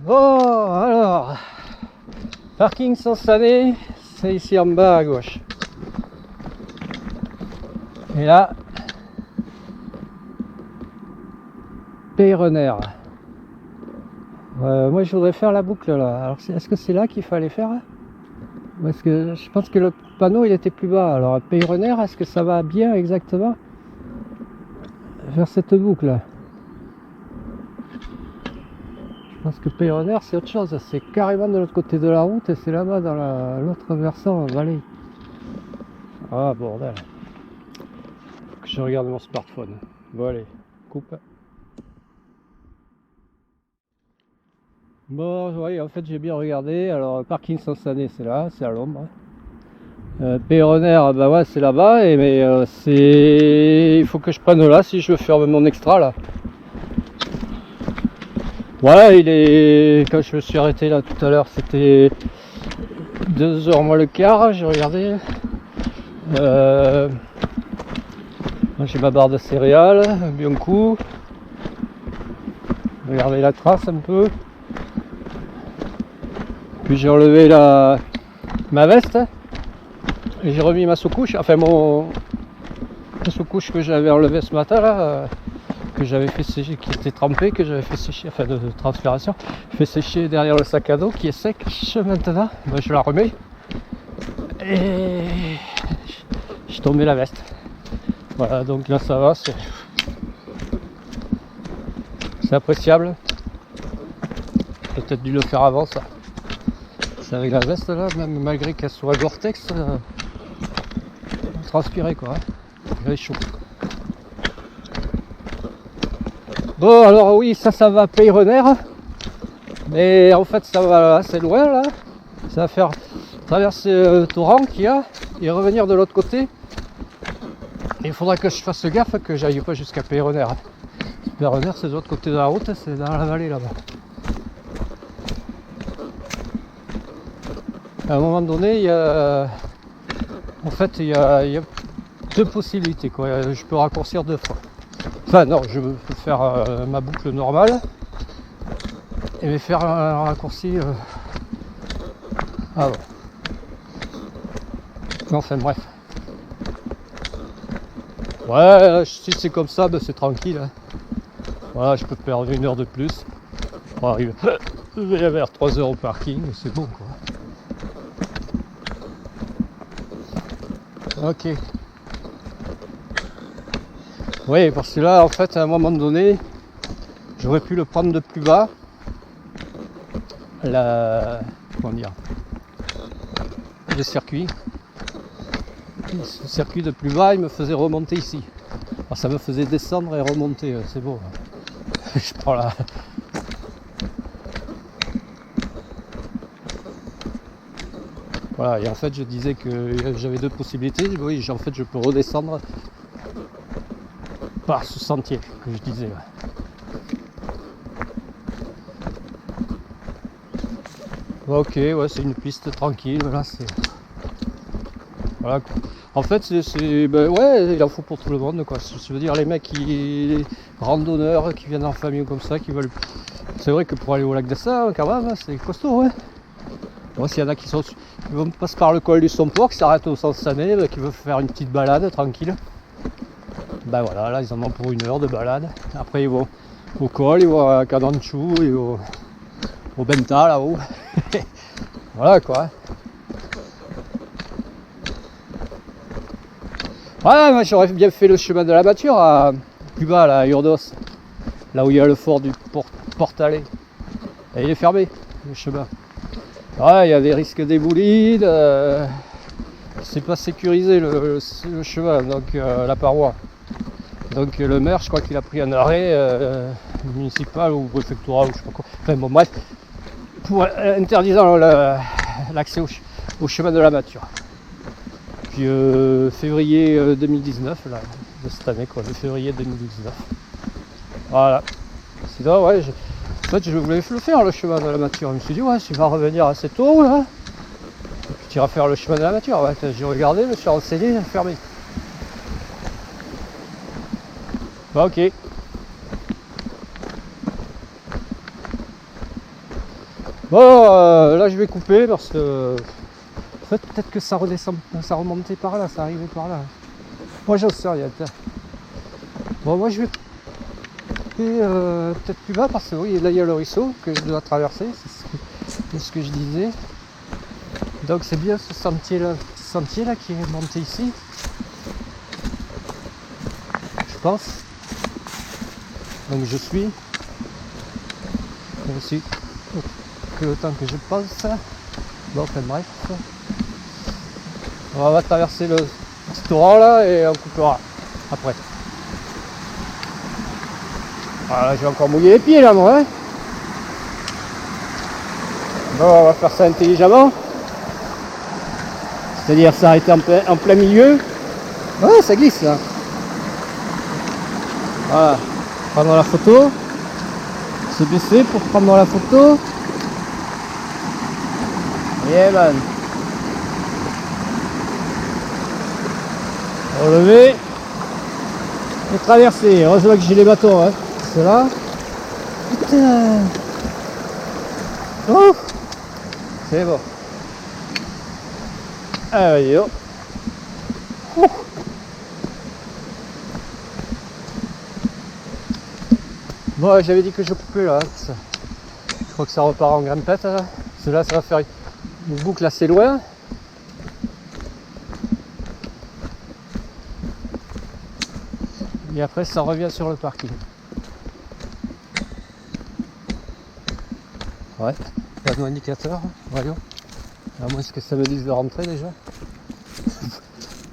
Bon, alors, parking Sansané, c'est ici en bas à gauche. Et là, Peyronner. Moi je voudrais faire la boucle là. Alors est-ce que c'est là qu'il fallait faire? Parce que je pense que le panneau il était plus bas. Alors Peyronner, est-ce que ça va bien exactement vers cette boucle? Je pense que Peyronner c'est autre chose. C'est carrément de l'autre côté de la route et c'est là-bas dans l'autre versant vallée. Ah bordel. Faut que je regarde mon smartphone. Bon allez, coupe. Bon, oui, en fait j'ai bien regardé. Alors, parking Sansané, c'est là, c'est à l'ombre. Peyronner, bah ouais, c'est là-bas. Mais il faut que je prenne là si je veux faire mon extra là. Voilà, quand je me suis arrêté là tout à l'heure, c'était 2h moins le quart. J'ai regardé. J'ai ma barre de céréales, bien coup. Regardez la trace un peu. Puis j'ai enlevé ma veste et j'ai remis ma sous-couche, enfin la sous-couche que j'avais enlevé ce matin là, que j'avais fait sécher, qui était trempée, que j'avais fait sécher, enfin de transpiration, fait sécher derrière le sac à dos qui est sec maintenant. Ben, je la remets et j'ai tombé la veste. Voilà, donc là ça va, c'est appréciable. Peut-être dû le faire avant ça. Avec la veste là, même malgré qu'elle soit Gore-Tex, transpirer quoi, il est chaud. Bon alors oui, ça va Peyronner, mais en fait ça va assez loin là, ça va faire traverser le torrent qu'il y a et revenir de l'autre côté. Et il faudra que je fasse gaffe que j'aille pas jusqu'à Peyronner. Peyronner c'est de l'autre côté de la route, c'est dans la vallée là-bas. À un moment donné, il y a deux possibilités quoi. Je peux raccourcir deux fois. Enfin non, je veux faire ma boucle normale et faire un raccourci avant. Enfin bref. Ouais, si c'est comme ça, ben, c'est tranquille. Hein. Voilà, je peux perdre 1 heure de plus pour arriver vers 3 heures au parking, c'est bon quoi. Ok. Oui, parce que là, en fait, à un moment donné, j'aurais pu le prendre de plus bas. Comment dire, le circuit. Ce circuit de plus bas, il me faisait remonter ici. Alors, ça me faisait descendre et remonter, c'est beau. Je prends là. Voilà, et en fait, je disais que j'avais deux possibilités. Oui, en fait, je peux redescendre par ce sentier que je disais. Ok, ouais, c'est une piste tranquille. Voilà, voilà. En fait, ben ouais, il en faut pour tout le monde, quoi. Je veux dire, les mecs les randonneurs qui viennent en famille comme ça, qui veulent. C'est vrai que pour aller au lac d'Assa, quand même, c'est costaud, ouais. Bon, s'il y en a qui vont passer par le col du Somport, qui s'arrêtent au Sansané, qui veulent faire une petite balade tranquille. Ben voilà, là ils en ont pour 1 heure de balade. Après ils vont au col, ils vont à Cananchou et au Benta là-haut. Voilà quoi. Ouais, moi j'aurais bien fait le chemin de la Mature plus bas là, à Urdos. Là où il y a le fort du Portalet. Et il est fermé, le chemin. Ouais, il y a des risques d'éboulis, c'est pas sécurisé le chemin, donc la paroi. Donc le maire, je crois qu'il a pris un arrêt municipal ou préfectoral ou je sais pas quoi. Enfin bon bref, pour interdisant l'accès au chemin de la Mature. Puis février 2019, là, de cette année quoi, le février 2019. Voilà. Sinon ouais, en fait je voulais le faire le chemin de la Mature. Je me suis dit ouais, tu vas revenir assez tôt là. Et puis tu iras faire le chemin de la Mature. Ouais, j'ai regardé, je me suis renseigné, fermé. Bah ok. Bon, là je vais couper parce que en fait, peut-être que ça redescend, ça remontait par là, ça arrivait par là. Moi j'en sais rien. Bon, moi je vais couper peut-être plus bas parce que oui, là il y a le ruisseau que je dois traverser, c'est ce que je disais. Donc c'est bien ce sentier là qui est monté ici. Je pense. Donc je suis. Aussi que le temps que je pense. Bon, enfin bref. On va traverser le petit torrent là et on coupera après. Voilà, j'ai encore mouillé les pieds là moi. Hein. Bon, on va faire ça intelligemment. C'est-à-dire s'arrêter en plein milieu. Ouais, ça glisse là. Voilà. Prendre la photo. Se baisser pour prendre la photo. Yeah man. Relever. Et traverser. Heureusement que j'ai les bâtons. Hein. C'est là. Putain. Oh. C'est bon. Ah oui, oh. Bon, j'avais dit que je coupais là. Je crois que ça repart en grimpette là. Parce que là, ça va faire une boucle assez loin. Et après, ça revient sur le parking. Ouais, panneau indicateur, voyons. À moins que ça me dise de rentrer déjà.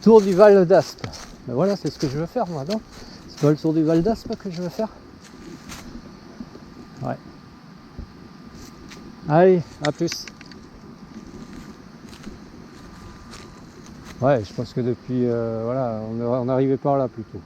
Tour du Val d'Aspe. Ben voilà, c'est ce que je veux faire moi, non? C'est pas le tour du Val d'Aspe que je veux faire? Ouais. Allez, à plus. Ouais, je pense que depuis, voilà, on n'arrivait pas là plutôt.